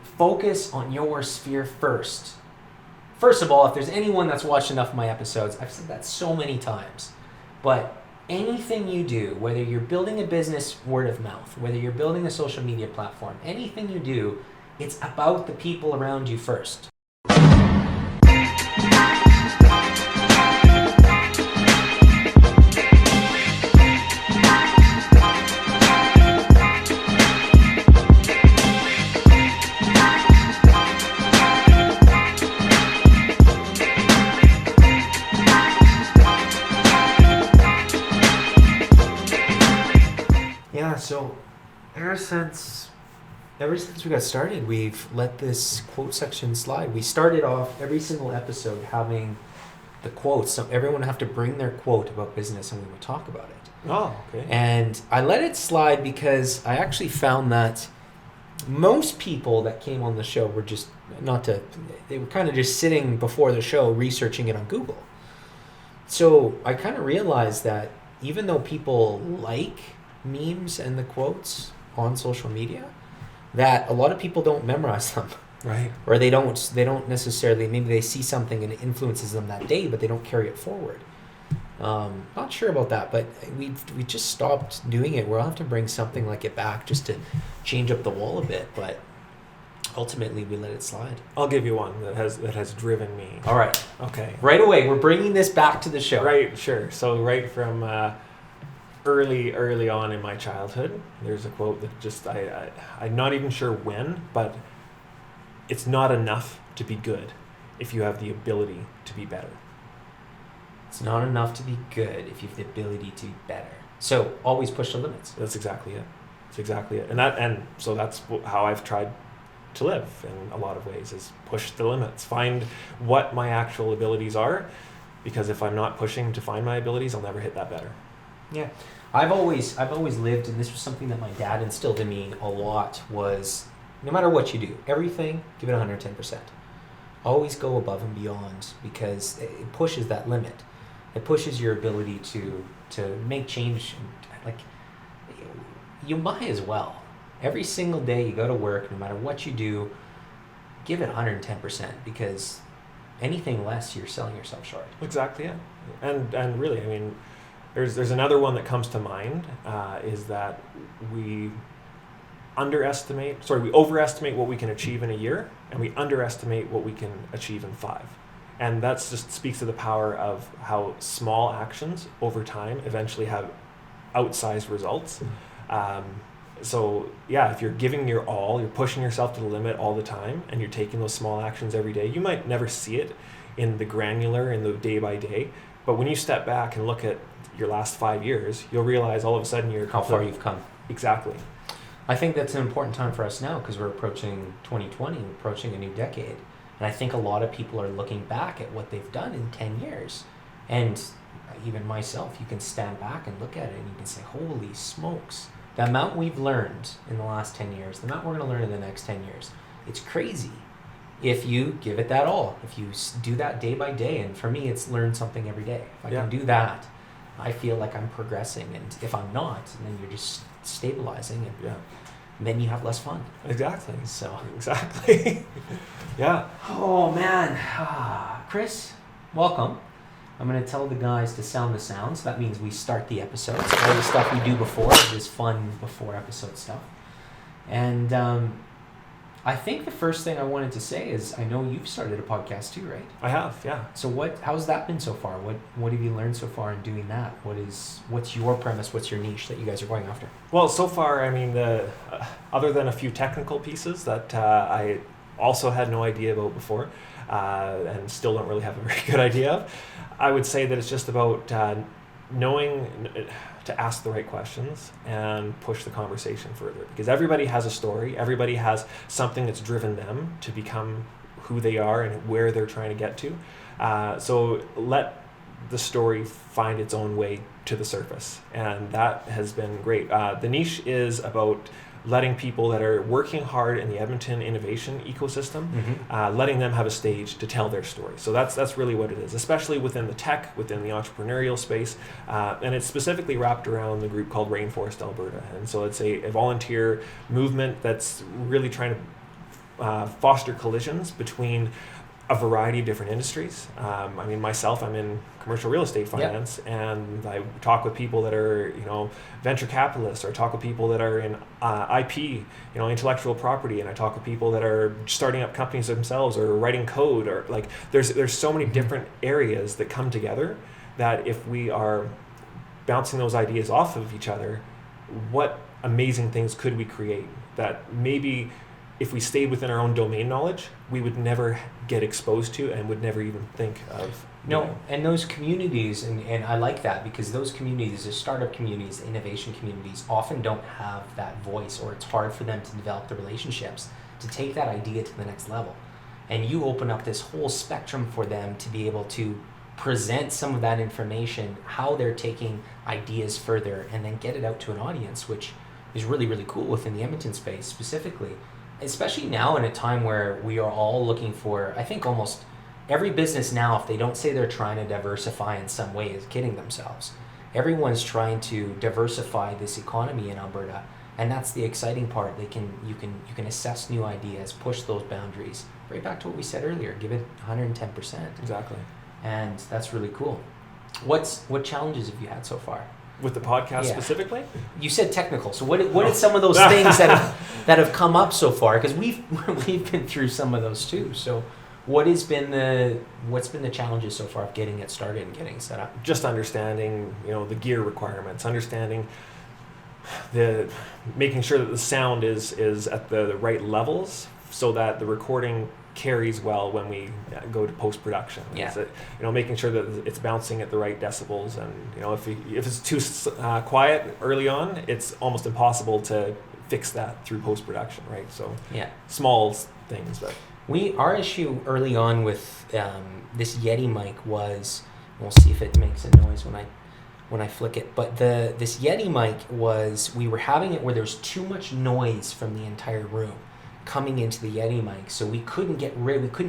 focus on your sphere first. First of all, if there's anyone that's watched enough of my episodes, I've said that so many times, but anything you do, whether you're building a business word of mouth, whether you're building a social media platform, anything you do, it's about the people around you first. So ever since we got started, we've let this quote section slide. We started off every single episode having the quotes. So everyone would have to bring their quote about business and we would talk about it. Oh, okay. And I let it slide because I actually found that most people that came on the show were just they were kind of just sitting before the show researching it on Google. So I kind of realized that even though people like memes and the quotes on social media, that a lot of people don't memorize them, right? Or they don't necessarily, maybe they see something and it influences them that day, but they don't carry it forward. Not sure about that, but we just stopped doing it. We'll have to bring something like it back just to change up the wall a bit, but ultimately we let it slide. I'll give you one that has driven me. All right. Okay. Right away, we're bringing this back to the show. Right, sure. So right from early on in my childhood, there's a quote that just I'm not even sure when, but it's not enough to be good if you have the ability to be better. It's not enough to be good if you have the ability to be better. So always push the limits. That's exactly it. And so that's how I've tried to live in a lot of ways, is push the limits, find what my actual abilities are, because if I'm not pushing to find my abilities, I'll never hit that better. Yeah, I've always lived, and this was something that my dad instilled in me a lot, was no matter what you do, everything, give it 110%. Always go above and beyond, because it pushes that limit. It pushes your ability to make change. Like, you might as well. Every single day you go to work, no matter what you do, give it 110%, because anything less, you're selling yourself short. Exactly, yeah. And really, I mean, There's another one that comes to mind, is that we overestimate what we can achieve in a year, and we underestimate what we can achieve in 5. And that just speaks to the power of how small actions over time eventually have outsized results. So yeah, if you're giving your all, you're pushing yourself to the limit all the time, and you're taking those small actions every day, you might never see it in the granular, in the day by day, but when you step back and look at your last 5 years, you'll realize all of a sudden how far you've come. Exactly. I think that's an important time for us now, because we're approaching 2020, we're approaching a new decade. And I think a lot of people are looking back at what they've done in 10 years. And even myself, you can stand back and look at it and you can say, holy smokes, the amount we've learned in the last 10 years, the amount we're going to learn in the next 10 years, it's crazy. If you give it that all, if you do that day by day, and for me, it's learn something every day. If I can do that, I feel like I'm progressing, and if I'm not, then you're just stabilizing, and then you have less fun. Exactly. So exactly. Yeah. Oh man, Chris, welcome. I'm gonna tell the guys to sound the sounds. That means we start the episodes. All the stuff we do before is fun before episode stuff, and I think the first thing I wanted to say is, I know you've started a podcast too, right? I have, yeah. So how's that been so far? What have you learned so far in doing that? What's your premise? What's your niche that you guys are going after? Well, so far, I mean, other than a few technical pieces that I also had no idea about before, and still don't really have a very good idea of, I would say that it's just about knowing to ask the right questions and push the conversation further, because everybody has a story, everybody has something that's driven them to become who they are and where they're trying to get to. So let the story find its own way to the surface, and that has been great. The niche is about letting people that are working hard in the Edmonton innovation ecosystem, letting them have a stage to tell their story. So that's really what it is, especially within the tech, within the entrepreneurial space, and it's specifically wrapped around the group called Rainforest Alberta. And so it's a volunteer movement that's really trying to foster collisions between a variety of different industries. I mean, myself, I'm in commercial real estate finance, and I talk with people that are, venture capitalists, or I talk with people that are in IP, intellectual property, and I talk with people that are starting up companies themselves or writing code, or like there's so many different areas that come together that if we are bouncing those ideas off of each other, what amazing things could we create that maybe if we stayed within our own domain knowledge, we would never get exposed to and would never even think of. And those communities, and I like that, because those communities, the startup communities, the innovation communities, often don't have that voice, or it's hard for them to develop the relationships to take that idea to the next level. And you open up this whole spectrum for them to be able to present some of that information, how they're taking ideas further, and then get it out to an audience, which is really, really cool within the Edmonton space specifically. Especially now in a time where we are all looking for, I think almost every business now, if they don't say they're trying to diversify in some way, is kidding themselves. Everyone's trying to diversify this economy in Alberta, and that's the exciting part. You can assess new ideas, push those boundaries. Right back to what we said earlier, give it 110%. Exactly. And that's really cool. What challenges have you had so far? With the podcast specifically? You said technical. So what are some of those things that have come up so far? Because we've been through some of those too. So what's been the challenges so far of getting it started and getting set up? Just understanding, the gear requirements, understanding making sure that the sound is at the right levels so that the recording carries well when we go to post-production. Making sure that it's bouncing at the right decibels, and if it's too quiet early on, it's almost impossible to fix that through post-production, right? So small things. But our issue early on with this Yeti mic was, we'll see if it makes a noise when I flick it, but this Yeti mic was, we were having it where there's too much noise from the entire room coming into the Yeti mic, so we couldn't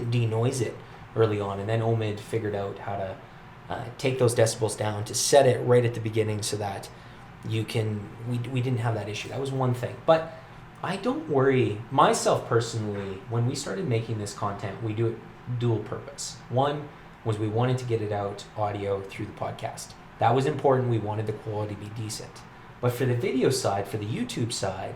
denoise it early on, and then Omid figured out how to take those decibels down to set it right at the beginning so that we didn't have that issue. That was one thing. But I don't worry, myself personally, when we started making this content, we do it dual purpose. One was we wanted to get it out audio through the podcast. That was important. We wanted the quality to be decent. But for the video side, for the YouTube side,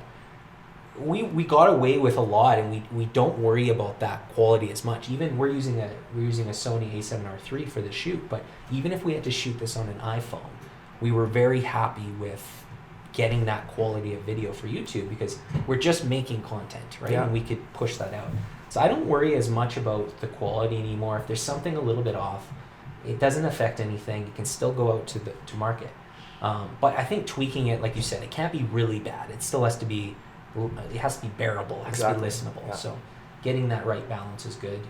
we got away with a lot, and we don't worry about that quality as much. Even we're using a Sony A7R III for the shoot, but even if we had to shoot this on an iPhone, we were very happy with getting that quality of video for YouTube, because we're just making content, right? And we could push that out. So I don't worry as much about the quality anymore. If there's something a little bit off, it doesn't affect anything. It can still go out to market. But I think tweaking it, like you said, it can't be really bad. It still has to be bearable, it has to be listenable. Yeah. So getting that right balance is good.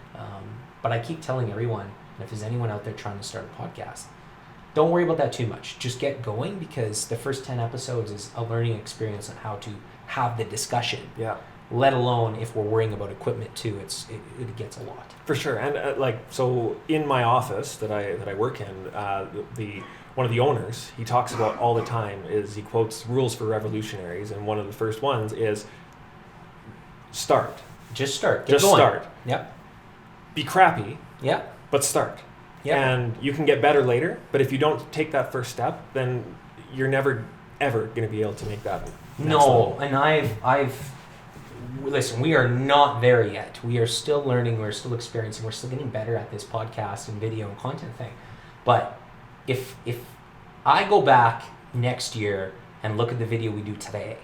But I keep telling everyone, and if there's anyone out there trying to start a podcast, don't worry about that too much. Just get going, because the first 10 episodes is a learning experience on how to have the discussion. Yeah. Let alone if we're worrying about equipment too, it gets a lot. For sure. And so in my office that I work in, one of the owners, he talks about all the time, he quotes rules for revolutionaries, and one of the first ones is start. Just start. Get going. Start. Yep. Be crappy. Yep. But start. Yep. And you can get better later, but if you don't take that first step, then you're never ever going to be able to make that next level. And I've listen, we are not there yet. We are still learning, we're still experiencing, we're still getting better at this podcast and video and content thing. But if I go back next year and look at the video we do today,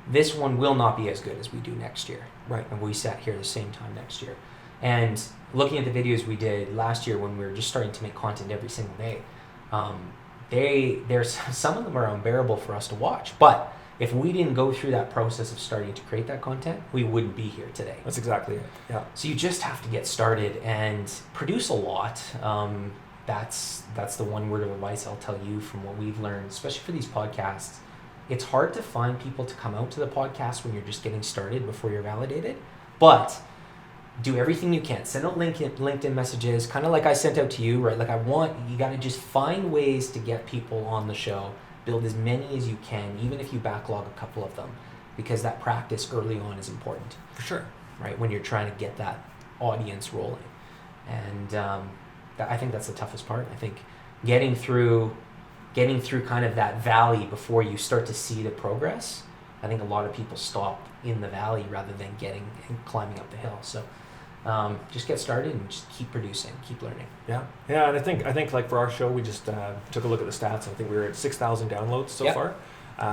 this one will not be as good as we do next year. Right. And we sat here the same time next year. And looking at the videos we did last year when we were just starting to make content every single day, there's some of them are unbearable for us to watch. But if we didn't go through that process of starting to create that content, we wouldn't be here today. That's exactly it. Yeah. So you just have to get started and produce a lot. That's the one word of advice I'll tell you from what we've learned, especially for these podcasts. It's hard to find people to come out to the podcast when you're just getting started before you're validated, but do everything you can. Send out LinkedIn messages, kind of like I sent out to you, right? You got to just find ways to get people on the show, build as many as you can, even if you backlog a couple of them, because that practice early on is important. For sure. right? When you're trying to get that audience rolling. And I think that's the toughest part. I think getting through kind of that valley before you start to see the progress. I think a lot of people stop in the valley rather than getting and climbing up the hill. So just get started and just keep producing, keep learning. Yeah, and I think like for our show, we just took a look at the stats. I think we were at 6,000 downloads so far.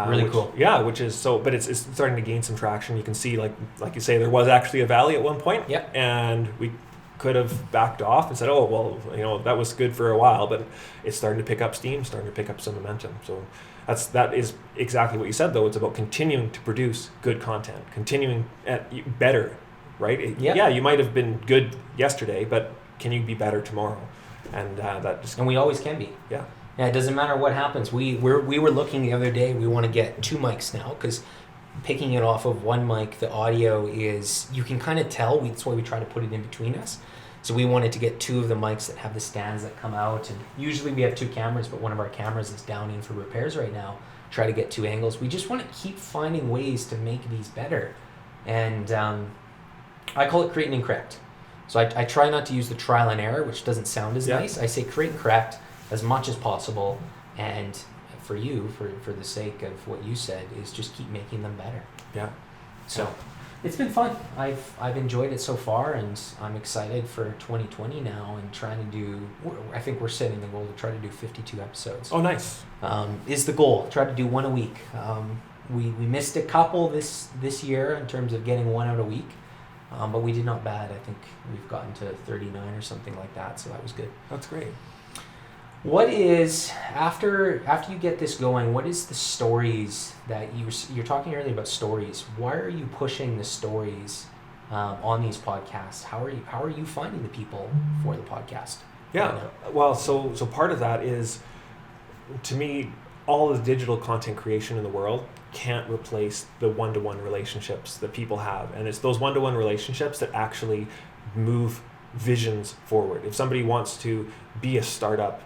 Really cool. Yeah, which is so, but it's starting to gain some traction. You can see, like you say, there was actually a valley at one point. Yep. And we could have backed off and said, oh, well, that was good for a while, but it's starting to pick up steam, starting to pick up some momentum. So that is exactly what you said, though. It's about continuing to produce good content, continuing at better, right? Yeah, you might have been good yesterday, but can you be better tomorrow? And and we always can be. Yeah. Yeah, it doesn't matter what happens. We were looking the other day. We want to get 2 mics now because picking it off of one mic, the audio is, you can kind of tell. That's why we try to put it in between us. So we wanted to get 2 of the mics that have the stands that come out. And usually we have 2 cameras, but one of our cameras is down in for repairs right now. Try to get 2 angles. We just want to keep finding ways to make these better. And I call it create and correct. So I try not to use the trial and error, which doesn't sound as nice. I say create and correct as much as possible, and for you, for the sake of what you said, is just keep making them better. Yeah. So it's been fun. I've enjoyed it so far, and I'm excited for 2020 now, and trying to do. I think we're setting the goal to try to do 52 episodes. Oh, nice. Is the goal. Try to do 1 a week. We missed a couple this year in terms of getting 1 out a week, but we did not bad. I think we've gotten to 39 or something like that, so that was good. That's great. What is, after you get this going, what is the stories that you're talking earlier about stories? Why are you pushing the stories on these podcasts? How are you finding the people for the podcast? Yeah, well, so part of that is, to me, all the digital content creation in the world can't replace the one-to-one relationships that people have. And it's those one-to-one relationships that actually move visions forward. If somebody wants to be a startup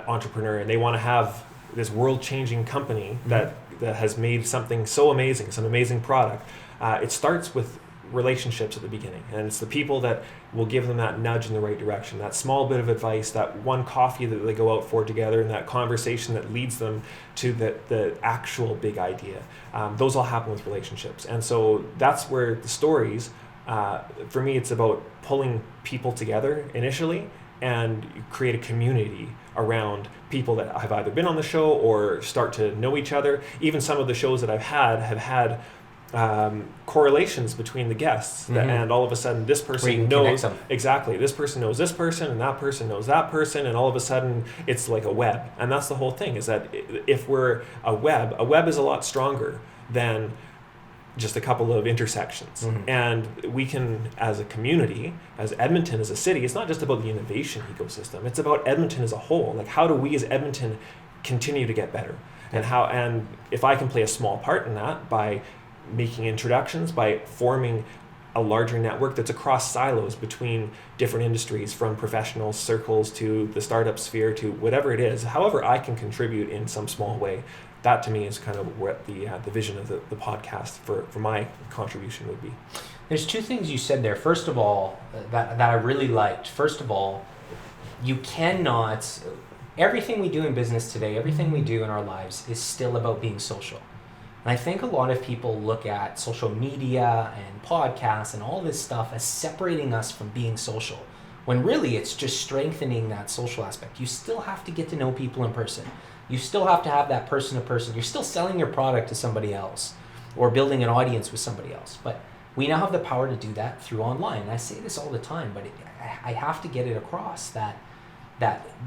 entrepreneur and they want to have this world-changing company that has made something so amazing, some amazing product, it starts with relationships at the beginning, and it's the people that will give them that nudge in the right direction, that small bit of advice, that one coffee that they go out for together, and that conversation that leads them to the actual big idea. Those all happen with relationships, and so that's where the stories, for me, it's about pulling people together initially and create a community around people that have either been on the show or start to know each other. Even some of the shows that I've had have had correlations between the guests, and all of a sudden this person knows exactly, this person knows this person, and that person knows that person, and all of a sudden it's like a web. And that's the whole thing, is that if we're a web is a lot stronger than just a couple of intersections. And we can, as a community, as Edmonton as a city, it's not just about the innovation ecosystem, it's about Edmonton as a whole. Like, how do we as Edmonton continue to get better? And if I can play a small part in that by making introductions, by forming a larger network that's across silos between different industries, from professional circles to the startup sphere to whatever it is, however I can contribute in some small way, that to me is kind of what the vision of the podcast for my contribution would be. There's 2 things you said there. First of all, that I really liked. First of all, you cannot, everything we do in business today, everything we do in our lives is still about being social. And I think a lot of people look at social media and podcasts and all this stuff as separating us from being social, when really it's just strengthening that social aspect. You still have to get to know people in person. You still have to have that person-to-person. You're still selling your product to somebody else or building an audience with somebody else. But we now have the power to do that through online. And I say this all the time, but I have to get it across that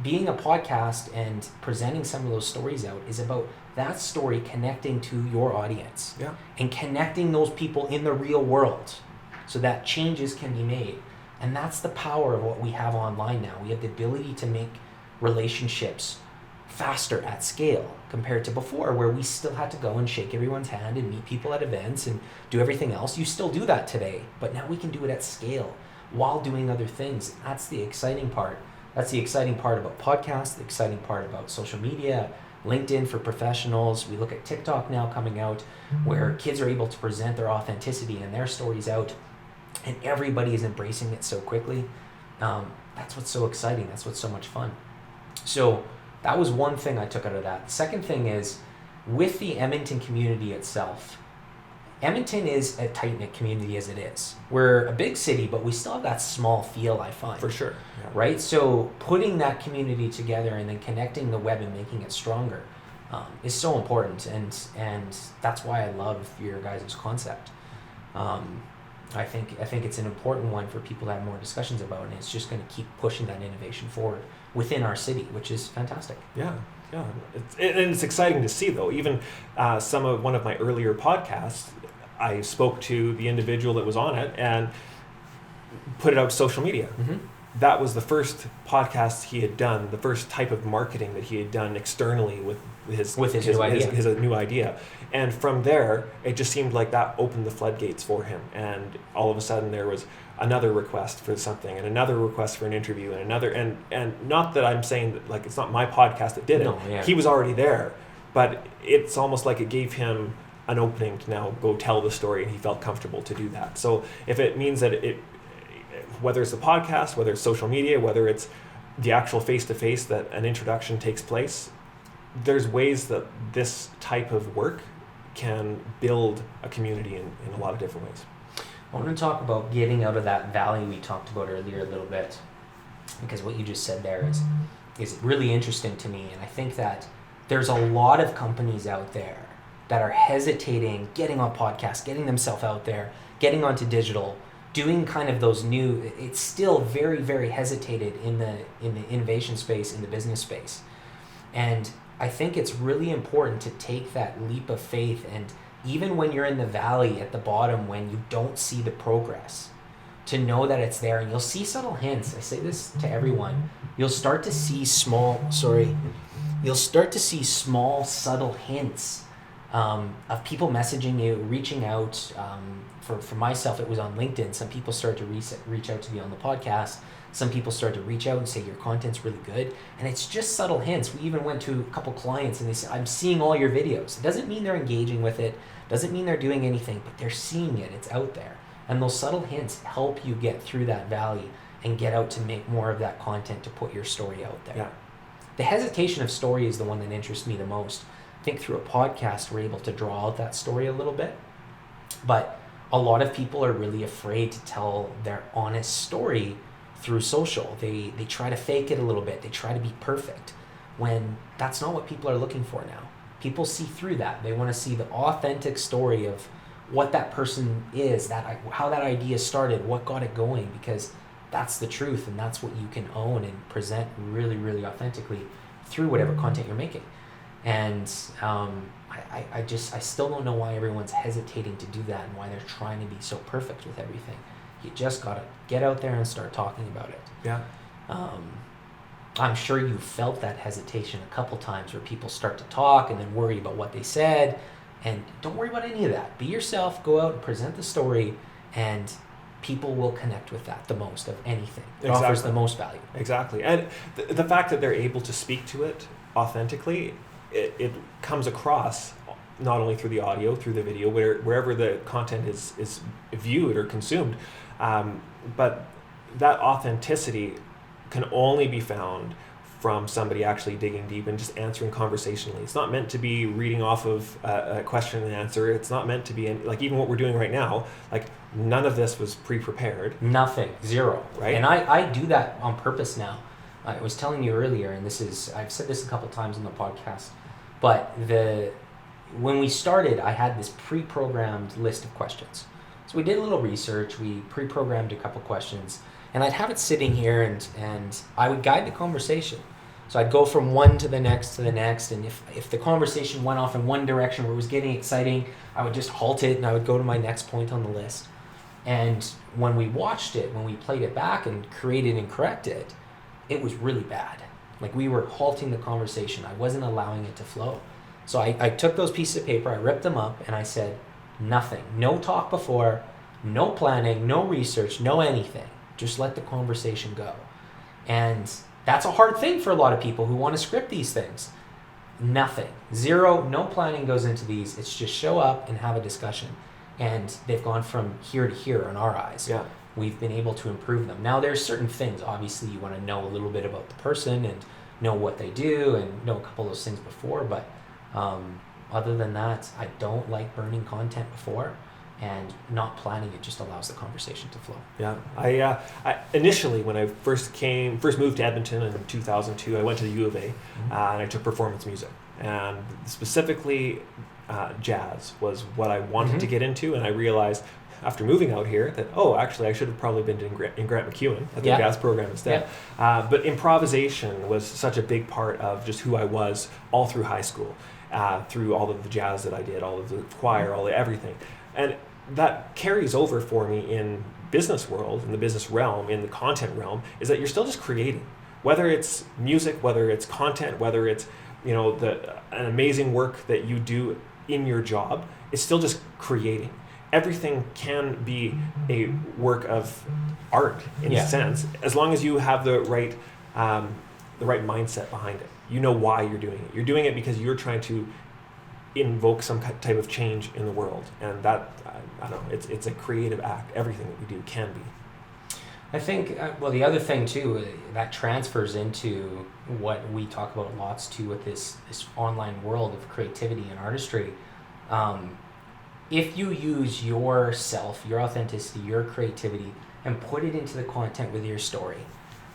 being a podcast and presenting some of those stories out is about that story connecting to your audience, and connecting those people in the real world so that changes can be made. And that's the power of what we have online now. We have the ability to make relationships faster at scale compared to before, where we still had to go and shake everyone's hand and meet people at events and do everything else. You still do that today, but now we can do it at scale while doing other things. That's the exciting part. That's the exciting part about podcasts, the exciting part about social media, LinkedIn for professionals. We look at TikTok now coming out, where kids are able to present their authenticity and their stories out and everybody is embracing it so quickly. That's what's so exciting. That's what's so much fun. So that was one thing I took out of that. The second thing is, with the Edmonton community itself, Edmonton is a tight-knit community as it is. We're a big city, but we still have that small feel, I find. For sure. Yeah. Right? So putting that community together and then connecting the web and making it stronger is so important. And that's why I love your guys' concept. I think it's an important one for people to have more discussions about, and it's just going to keep pushing that innovation forward within our city, which is fantastic. Yeah. It's exciting to see, though. Even one of my earlier podcasts, I spoke to the individual that was on it and put it out to social media. Mm-hmm. That was the first podcast he had done, the first type of marketing that he had done externally with his new idea. And from there, it just seemed like that opened the floodgates for him. And all of a sudden, there was another request for something, and another request for an interview, and another. And not that I'm saying that, like, it's not my podcast that did it. No, yeah. He was already there, but it's almost like it gave him an opening to now go tell the story, and he felt comfortable to do that. So if it means that whether it's a podcast, whether it's social media, whether it's the actual face-to-face that an introduction takes place, there's ways that this type of work can build a community in a lot of different ways. I want to talk about getting out of that valley we talked about earlier a little bit, because what you just said there is really interesting to me. And I think that there's a lot of companies out there that are hesitating, getting on podcasts, getting themselves out there, getting onto digital, doing kind of those new, it's still very, very hesitated in the innovation space, in the business space. And I think it's really important to take that leap of faith, and even when you're in the valley at the bottom, when you don't see the progress, to know that it's there. And you'll see subtle hints. I say this to everyone. You'll start to see small, subtle hints of people messaging you, reaching out. For myself, it was on LinkedIn. Some people started to reach out to me on the podcast. Some people started to reach out and say, your content's really good. And it's just subtle hints. We even went to a couple clients and they said, I'm seeing all your videos. It doesn't mean they're engaging with it. Doesn't mean they're doing anything, but they're seeing it. It's out there. And those subtle hints help you get through that valley and get out to make more of that content to put your story out there. Yeah. The hesitation of story is the one that interests me the most. I think through a podcast, we're able to draw out that story a little bit. But a lot of people are really afraid to tell their honest story through social. They try to fake it a little bit. They try to be perfect, when that's not what people are looking for now. People see through that. They want to see the authentic story of what that person is, how that idea started, what got it going, because that's the truth, and that's what you can own and present really, really authentically through whatever content you're making. And I still don't know why everyone's hesitating to do that and why they're trying to be so perfect with everything. You just gotta get out there and start talking about it. Yeah. I'm sure you felt that hesitation a couple times, where people start to talk and then worry about what they said. And don't worry about any of that. Be yourself, go out and present the story, and people will connect with that the most of anything. It offers the most value. Exactly. And the fact that they're able to speak to it authentically, it comes across not only through the audio, through the video, wherever the content is viewed or consumed, but that authenticity can only be found from somebody actually digging deep and just answering conversationally. It's not meant to be reading off of a question and answer. It's not meant to be like even what we're doing right now. Like, none of this was pre-prepared. Nothing, zero. Right. And I do that on purpose now. I was telling you earlier, and I've said this a couple times on the podcast, but when we started, I had this pre-programmed list of questions. So we did a little research. We pre-programmed a couple questions. And I'd have it sitting here, and I would guide the conversation. So I'd go from one to the next, and if the conversation went off in one direction where it was getting exciting, I would just halt it, and I would go to my next point on the list. And when we watched it, when we played it back and created and corrected, it was really bad. Like, we were halting the conversation. I wasn't allowing it to flow. So I took those pieces of paper, I ripped them up, and I said, nothing. No talk before, no planning, no research, no anything. Just let the conversation go. And that's a hard thing for a lot of people who want to script these things. Nothing. Zero, no planning goes into these. It's just show up and have a discussion. and they've gone from here to here in our eyes. Yeah. We've been able to improve them. Now there's certain things, obviously you want to know a little bit about the person and know what they do and know a couple of those things before, but other than that, I don't like burning content before, and not planning it just allows the conversation to flow. Yeah, I initially, when I first moved to Edmonton in 2002, I went to the U of A, and I took performance music, and specifically jazz was what I wanted to get into, and I realized after moving out here that, actually I should have probably been in Grant MacEwan at the jazz program instead. But improvisation was such a big part of just who I was all through high school, through all of the jazz that I did, all of the choir, all of everything. And that carries over for me in business world, in the business realm, in the content realm, is that you're still just creating. Whether it's music, whether it's content, whether it's an amazing work that you do in your job, it's still just creating. Everything can be a work of art in a sense, as long as you have the right mindset behind it. You know why you're doing it. You're doing it because you're trying to invoke some type of change in the world, and that I don't know. It's a creative act. Everything that we do can be. I think the other thing too that transfers into what we talk about lots too with this online world of creativity and artistry. If you use yourself, your authenticity, your creativity, and put it into the content with your story,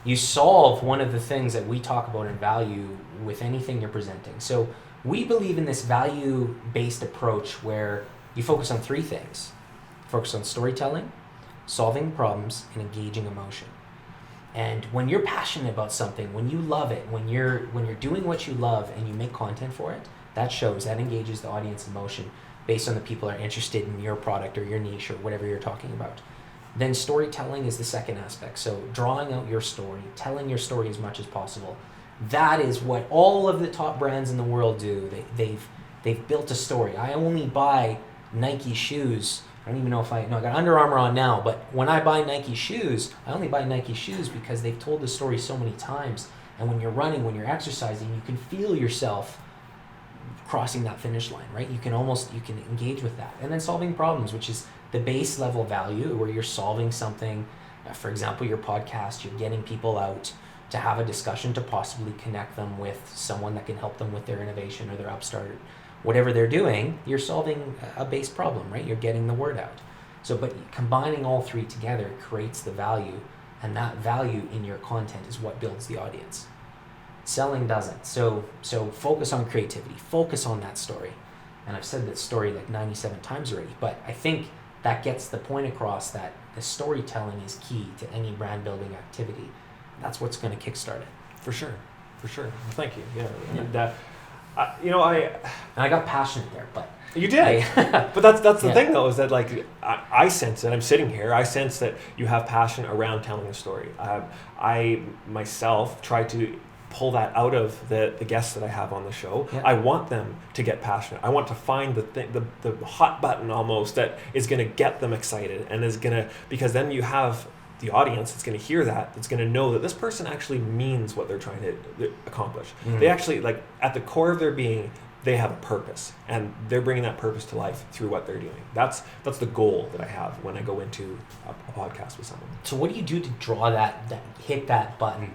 you solve one of the things that we talk about in value with anything you're presenting. So we believe in this value-based approach where you focus on three things. Focus on storytelling, solving problems, and engaging emotion. And when you're passionate about something, when you love it, when you're doing what you love and you make content for it, that engages the audience emotion based on the people that are interested in your product or your niche or whatever you're talking about. Then storytelling is the second aspect. So drawing out your story, telling your story as much as possible. That is what all of the top brands in the world do. They've built a story. I only buy Nike shoes. I don't even know I got Under Armour on now, but when I buy Nike shoes, I only buy Nike shoes because they've told the story so many times. And when you're running, when you're exercising, you can feel yourself crossing that finish line, right? You can engage with that. And then solving problems, which is the base level value where you're solving something. For example, your podcast, you're getting people out to have a discussion to possibly connect them with someone that can help them with their innovation or their upstart, whatever they're doing. You're solving a base problem, right? You're getting the word out. So, but combining all three together creates the value, and that value in your content is what builds the audience. Selling doesn't. So focus on creativity, focus on that story. And I've said that story like 97 times already, but I think that gets the point across that the storytelling is key to any brand building activity. That's what's going to kickstart it. For sure. Well, thank you. Yeah. And, I got passionate there, but you did. But that's the thing though, is that like I sense, and I'm sitting here, I sense that you have passion around telling a story. I myself try to pull that out of the guests that I have on the show. Yeah. I want them to get passionate. I want to find the hot button almost that is going to get them excited and is going to, because then you have the audience that's going to hear that, that's going to know that this person actually means what they're trying to accomplish. Mm. They actually, like, at the core of their being, they have a purpose, and they're bringing that purpose to life through what they're doing. That's the goal that I have when I go into a podcast with someone. So what do you do to draw that hit that button?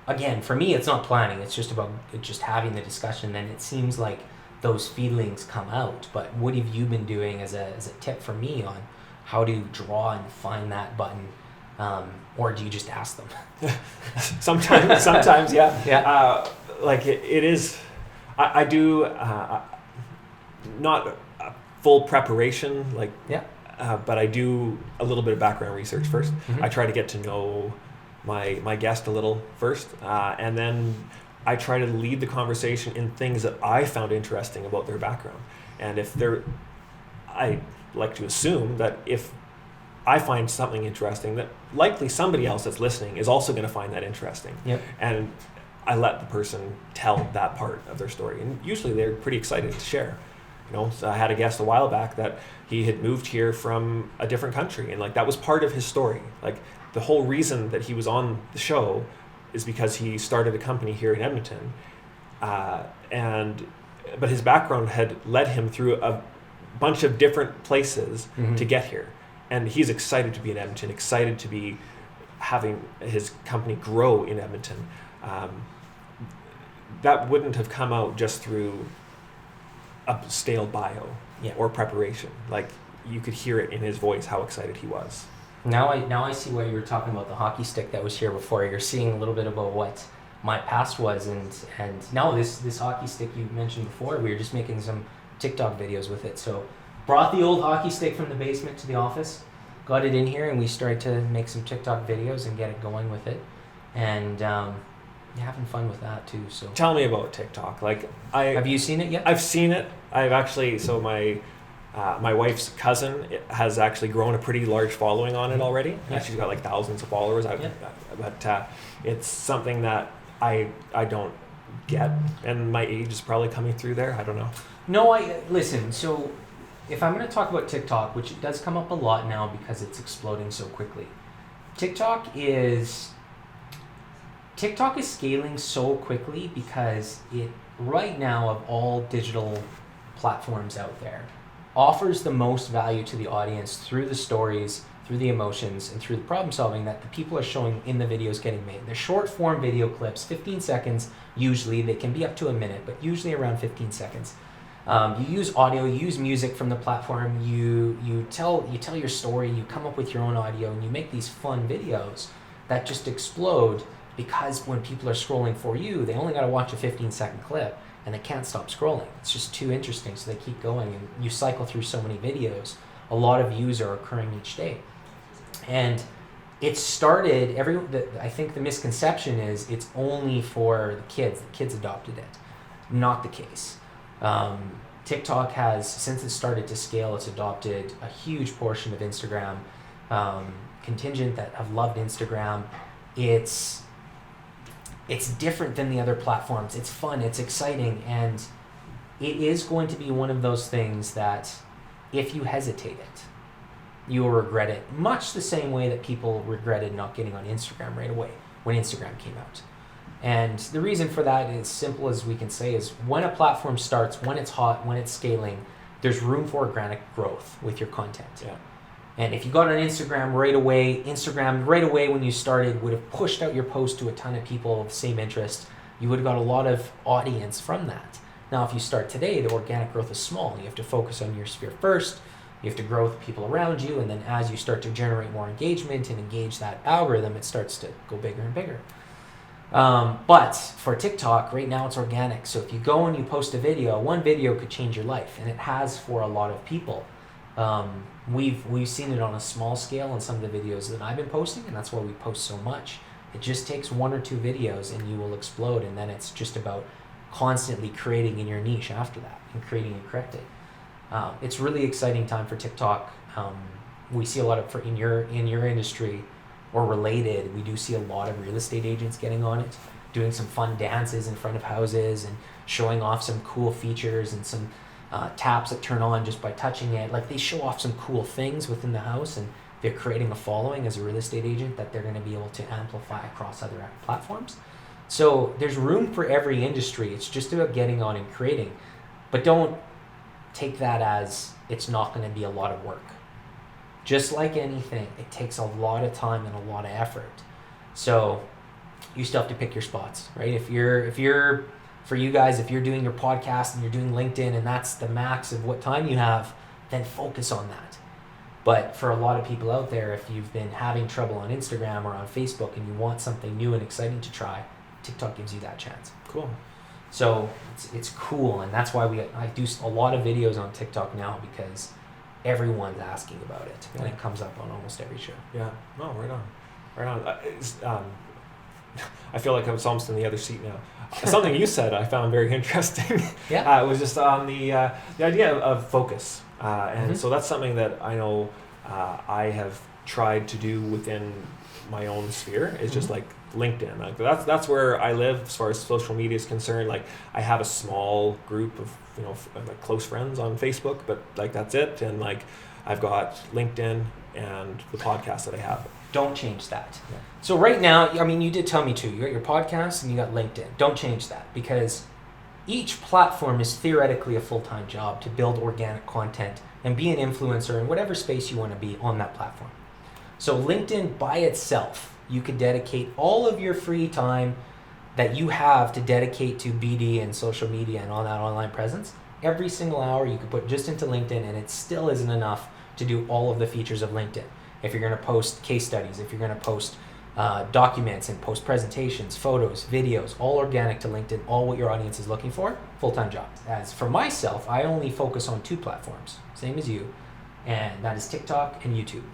Again, for me, it's not planning. It's just about just having the discussion. Then it seems like those feelings come out. But what have you been doing as a tip for me on how to draw and find that button? Or do you just ask them? Sometimes, yeah. Yeah. Like it is, I do not full preparation, like, but I do a little bit of background research first. Mm-hmm. I try to get to know my guest a little first, and then I try to lead the conversation in things that I found interesting about their background. And I like to assume that if I find something interesting, that likely somebody else that's listening is also going to find that interesting. Yep. And I let the person tell that part of their story, and usually they're pretty excited to share. So I had a guest a while back that he had moved here from a different country, and like that was part of his story. Like the whole reason that he was on the show is because he started a company here in Edmonton, but his background had led him through a bunch of different places Mhm. to get here. And he's excited to be in Edmonton, excited to be having his company grow in Edmonton. That wouldn't have come out just through a stale bio Yeah. or preparation. Like, you could hear it in his voice how excited he was. Now I see why you were talking about the hockey stick that was here before. You're seeing a little bit about what my past was, and now this hockey stick you mentioned before, we were just making some TikTok videos with it. So brought the old hockey stick from the basement to the office, got it in here, and we started to make some TikTok videos and get it going with it, and having fun with that too. So Tell me about TikTok. Like, have you seen it yet? I've seen it. I've actually, so my wife's cousin has actually grown a pretty large following on it already. Yeah. She's got like thousands of followers. Yeah. But it's something that I don't get, and my age is probably coming through there. I don't know. No, listen. So if I'm going to talk about TikTok, which it does come up a lot now because it's exploding so quickly, TikTok is scaling so quickly because it right now, of all digital platforms out there, offers the most value to the audience through the stories, through the emotions, and through the problem solving that the people are showing in the videos getting made. They're short form video clips, 15 seconds usually. They can be up to a minute, but usually around 15 seconds. You use audio, you use music from the platform, you tell your story, you come up with your own audio, and you make these fun videos that just explode because when people are scrolling for you, they only got to watch a 15-second clip and they can't stop scrolling. It's just too interesting, so they keep going, and you cycle through so many videos. A lot of views are occurring each day. And it started, I think the misconception is it's only for the kids. The kids adopted it. Not the case. TikTok has, since it started to scale, it's adopted a huge portion of Instagram contingent that have loved Instagram. It's different than the other platforms. It's fun, it's exciting, and it is going to be one of those things that if you hesitate it, you will regret it, much the same way that people regretted not getting on Instagram right away when Instagram came out. And the reason for that, as simple as we can say, is when a platform starts, when it's hot, when it's scaling, there's room for organic growth with your content. Yeah. And if you got on Instagram right away when you started would have pushed out your post to a ton of people of the same interest. You would have got a lot of audience from that. Now, if you start today, the organic growth is small. You have to focus on your sphere first. You have to grow with the people around you. And then as you start to generate more engagement and engage that algorithm, it starts to go bigger and bigger. But for TikTok, right now it's organic. So if you go and you post a video, one video could change your life. And it has for a lot of people. We've seen it on a small scale in some of the videos that I've been posting, and that's why we post so much. It just takes 1 or 2 videos and you will explode, and then it's just about constantly creating in your niche after that and creating and correcting. It's really exciting time for TikTok. We see a lot of in your industry or related. We do see a lot of real estate agents getting on it, doing some fun dances in front of houses and showing off some cool features and some taps that turn on just by touching it. Like, they show off some cool things within the house, and they're creating a following as a real estate agent that they're going to be able to amplify across other platforms. So there's room for every industry. It's just about getting on and creating. But don't take that as it's not going to be a lot of work. Just like anything, it takes a lot of time and a lot of effort. So you still have to pick your spots, right? If you're for you guys, if you're doing your podcast and you're doing LinkedIn and that's the max of what time you have, then focus on that. But for a lot of people out there, if you've been having trouble on Instagram or on Facebook and you want something new and exciting to try, TikTok gives you that chance. Cool. So it's cool, and that's why I do a lot of videos on TikTok now, because everyone's asking about it, and it comes up on almost every show. Yeah. No, right on. I feel like I was almost in the other seat now. Something you said I found very interesting. Yeah. It was just on the idea of focus, and so that's something that I know I have tried to do within my own sphere. Is just like LinkedIn. Like that's where I live as far as social media is concerned. Like, I have a small group of like close friends on Facebook, but like that's it. And like I've got LinkedIn and the podcast that I have. Don't change that. Yeah. So right now, I mean, you did tell me too. You got your podcast and you got LinkedIn. Don't change that, because each platform is theoretically a full-time job to build organic content and be an influencer in whatever space you want to be on that platform. So LinkedIn by itself, you could dedicate all of your free time that you have to dedicate to BD and social media and all that online presence. Every single hour you could put just into LinkedIn, and it still isn't enough to do all of the features of LinkedIn. If you're going to post case studies, if you're going to post documents and post presentations, photos, videos, all organic to LinkedIn, all what your audience is looking for, full-time job. As for myself, I only focus on 2 platforms, same as you, and that is TikTok and YouTube.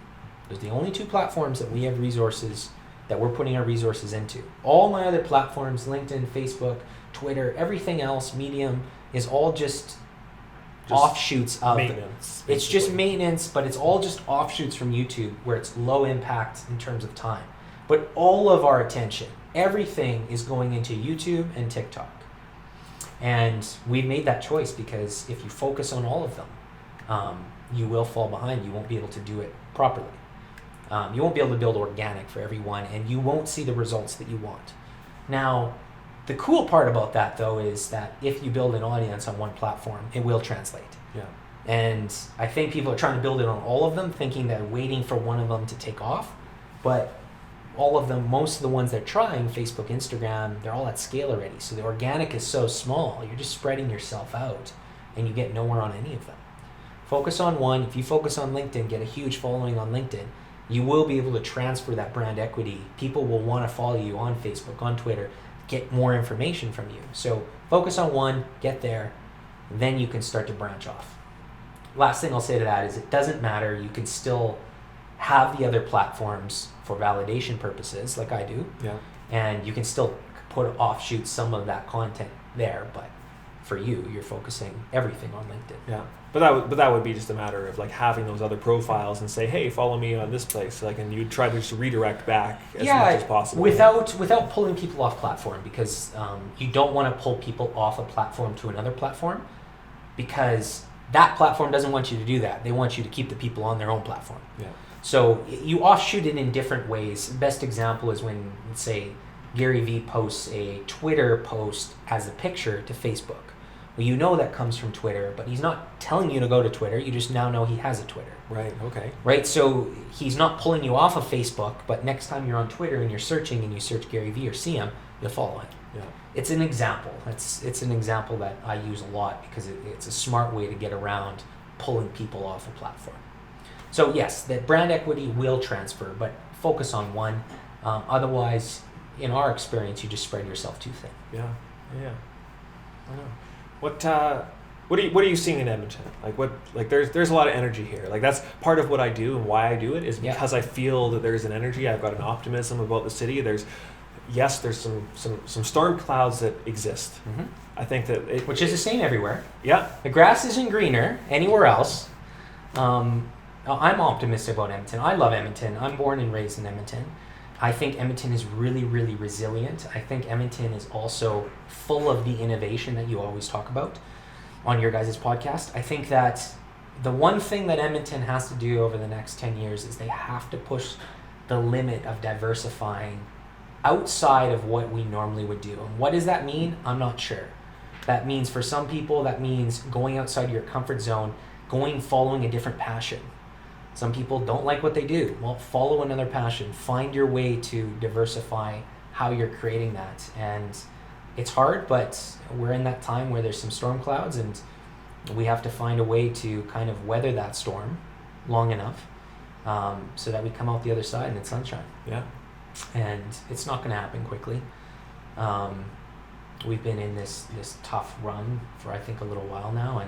Those are the only 2 platforms that we have resources, that we're putting our resources into. All my other platforms, LinkedIn, Facebook, Twitter, everything else, Medium, is all just offshoots of maintenance. It's just maintenance, but it's all just offshoots from YouTube where it's low impact in terms of time. But all of our attention, everything is going into YouTube and TikTok. And we've made that choice because if you focus on all of them, you will fall behind. You won't be able to do it properly. You won't be able to build organic for everyone, and you won't see the results that you want. Now, the cool part about that, though, is that if you build an audience on one platform, it will translate. Yeah. And I think people are trying to build it on all of them, thinking that waiting for one of them to take off. But all of them, most of the ones they're trying, Facebook, Instagram, they're all at scale already. So the organic is so small, you're just spreading yourself out, and you get nowhere on any of them. Focus on one. If you focus on LinkedIn, get a huge following on LinkedIn, you will be able to transfer that brand equity. People will want to follow you on Facebook, on Twitter, get more information from you. So focus on one, get there, then you can start to branch off. Last thing I'll say to that is it doesn't matter. You can still have the other platforms for validation purposes like I do. Yeah. And you can still put offshoot some of that content there, but for you, you're focusing everything on LinkedIn. Yeah. But that would be just a matter of like having those other profiles and say, hey, follow me on this place, like, and you try to just redirect back as much as possible. Without pulling people off platform, because you don't want to pull people off a platform to another platform, because that platform doesn't want you to do that. They want you to keep the people on their own platform. Yeah. So you offshoot it in different ways. Best example is when, let's say, Gary Vee posts a Twitter post as a picture to Facebook. Well, you know that comes from Twitter, but he's not telling you to go to Twitter. You just now know he has a Twitter. Right, okay. Right, so he's not pulling you off of Facebook, but next time you're on Twitter and you're searching and you search Gary Vee or see him, you'll follow him. Yeah. It's an example. It's an example that I use a lot because it's a smart way to get around pulling people off a platform. So yes, that brand equity will transfer, but focus on one. Otherwise, in our experience, you just spread yourself too thin. Yeah. I know. What are you seeing in Edmonton? There's a lot of energy here. Like that's part of what I do and why I do it is because I feel that there's an energy. I've got an optimism about the city. There's some storm clouds that exist. Mm-hmm. I think that which is the same everywhere. Yeah. The grass isn't greener anywhere else. I'm optimistic about Edmonton. I love Edmonton. I'm born and raised in Edmonton. I think Edmonton is really, really resilient. I think Edmonton is also full of the innovation that you always talk about on your guys' podcast. I think that the one thing that Edmonton has to do over the next 10 years is they have to push the limit of diversifying outside of what we normally would do. And what does that mean? I'm not sure. That means for some people, that means going outside your comfort zone, following a different passion. Some people don't like what they do. Well, follow another passion. Find your way to diversify how you're creating that. And it's hard, but we're in that time where there's some storm clouds and we have to find a way to kind of weather that storm long enough so that we come out the other side and it's sunshine. Yeah. And it's not going to happen quickly. We've been in this tough run for I think a little while now,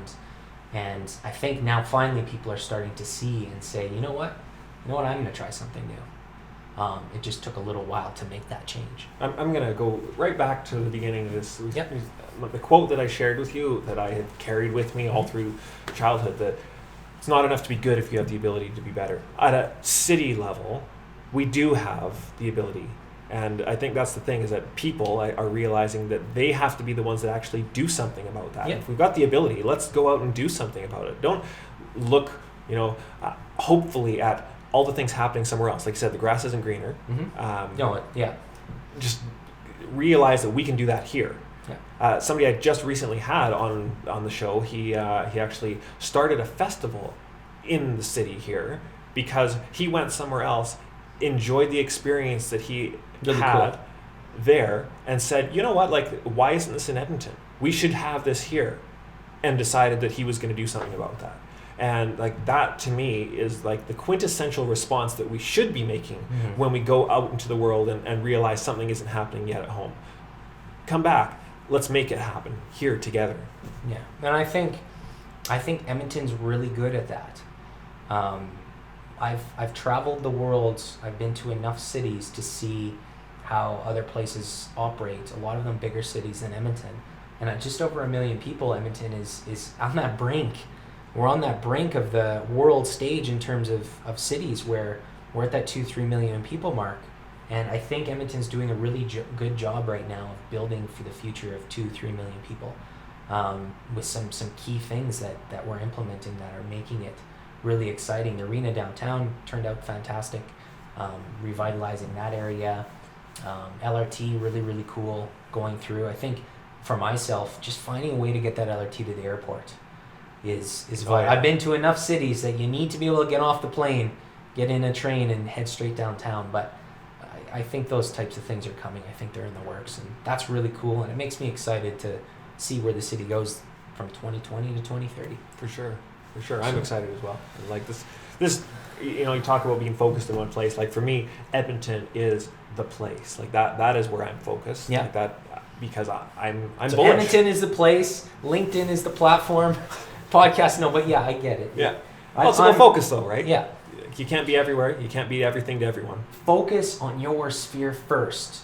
and I think now finally people are starting to see and say, you know what, I'm going to try something new. It just took a little while to make that change. I'm going to go right back to the beginning of this. Yep. The quote that I shared with you that I had carried with me all through childhood, that it's not enough to be good if you have the ability to be better. At a city level, we do have the ability. And I think that's the thing, is that people are realizing that they have to be the ones that actually do something about that. Yep. If we've got the ability, let's go out and do something about it. Don't look, hopefully at all the things happening somewhere else. Like you said, the grass isn't greener. Mm-hmm. Yeah. Yeah. Just realize that we can do that here. Yeah. Somebody I just recently had on the show, he actually started a festival in the city here because he went somewhere else, enjoyed the experience that he Really had cool. there, and said, you know what, like, why isn't this in Edmonton? We should have this here, and decided that he was going to do something about that. And like that to me is like the quintessential response that we should be making when we go out into the world and realize something isn't happening yet at home. Come back. Let's make it happen here together. Yeah, and I think Edmonton's really good at that. I've traveled the world. I've been to enough cities to see how other places operate. A lot of them bigger cities than Edmonton, and at just over 1 million people, Edmonton is on that brink. We're on that brink of the world stage in terms of cities where we're at that 2-3 million people mark. And I think Edmonton's doing a really good job right now of building for the future of 2-3 million people, with some key things that we're implementing that are making it really exciting. The arena downtown turned out fantastic, revitalizing that area. LRT, really, really cool going through. I think for myself, just finding a way to get that LRT to the airport is vital. Yeah. I've been to enough cities that you need to be able to get off the plane, get in a train, and head straight downtown. But I think those types of things are coming. I think they're in the works, and that's really cool. And it makes me excited to see where the city goes from 2020 to 2030. For sure. I'm excited as well. And like this, you talk about being focused in one place. Like for me, Edmonton is the place. Like that is where I'm focused. Yeah. Like that, because I'm So bullish. Edmonton is the place. LinkedIn is the platform. Podcast, no, but yeah, I get it. Yeah. Also, I'm focus though, right? Yeah. You can't be everywhere. You can't be everything to everyone. Focus on your sphere first.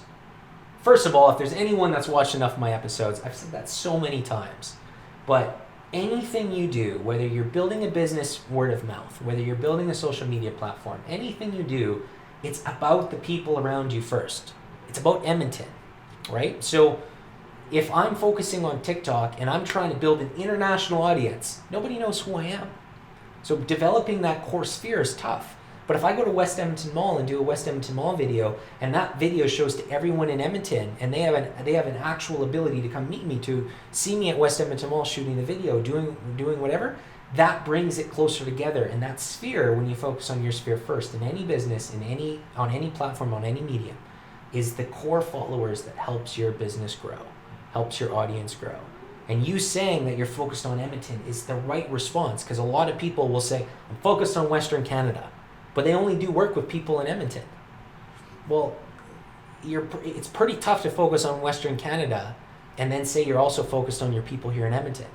First of all, if there's anyone that's watched enough of my episodes, I've said that so many times, but anything you do, whether you're building a business word of mouth, whether you're building a social media platform, anything you do, it's about the people around you first. It's about Edmonton, right? So if I'm focusing on TikTok and I'm trying to build an international audience, nobody knows who I am. So developing that core sphere is tough. But if I go to West Edmonton Mall and do a West Edmonton Mall video, and that video shows to everyone in Edmonton, and they have an actual ability to come meet me, to see me at West Edmonton Mall shooting the video, doing whatever, that brings it closer together. And that sphere, when you focus on your sphere first, in any business, on any platform, on any medium, is the core followers that helps your business grow, helps your audience grow. And you saying that you're focused on Edmonton is the right response, because a lot of people will say, I'm focused on Western Canada, but they only do work with people in Edmonton. Well, it's pretty tough to focus on Western Canada and then say you're also focused on your people here in Edmonton.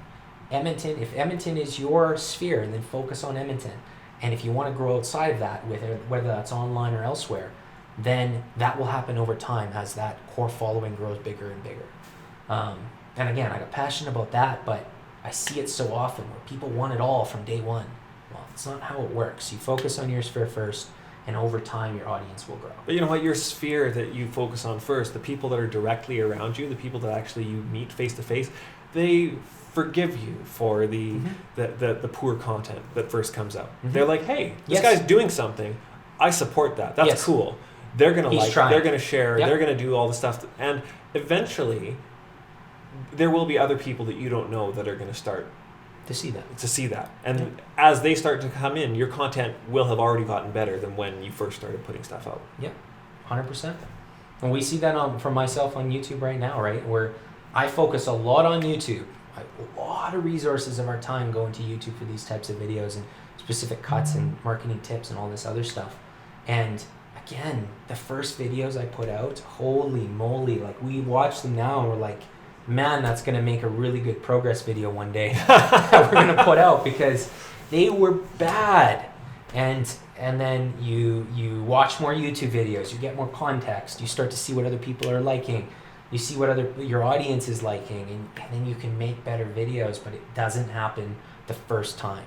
If Edmonton is your sphere, then focus on Edmonton. And if you want to grow outside of that, whether that's online or elsewhere, then that will happen over time as that core following grows bigger and bigger. And again, I got passionate about that, but I see it so often where people want it all from day one. Well, it's not how it works. You focus on your sphere first, and over time your audience will grow. But you know what, your sphere that you focus on first, the people that are directly around you, the people that actually you meet face to face, they forgive you for the poor content that first comes out. They're like, hey, this guy's doing something. I support that. That's cool. They're gonna they're gonna share, they're gonna do all the stuff, and eventually there will be other people that you don't know that are gonna start to see that. And as they start to come in, your content will have already gotten better than when you first started putting stuff out. Yep, 100%. And we see that for myself on YouTube right now, right? Where I focus a lot on YouTube. A lot of resources of our time go into YouTube for these types of videos and specific cuts and marketing tips and all this other stuff. And again, the first videos I put out, holy moly, like we watch them now and we're like, man, that's going to make a really good progress video one day that we're going to put out, because they were bad. And then you watch more YouTube videos, you get more context, you start to see what other people are liking, you see what your audience is liking, and then you can make better videos, but it doesn't happen the first time.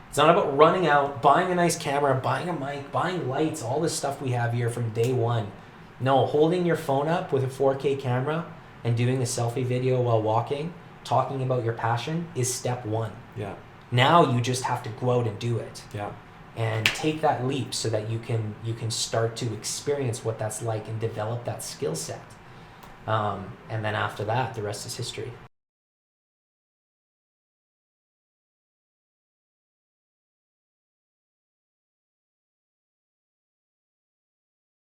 It's not about running out, buying a nice camera, buying a mic, buying lights, all this stuff we have here from day one. No, holding your phone up with a 4K camera and doing a selfie video while walking, talking about your passion, is step one. Yeah. Now you just have to go out and do it. Yeah. And take that leap so that you can start to experience what that's like and develop that skill set. And then after that, the rest is history.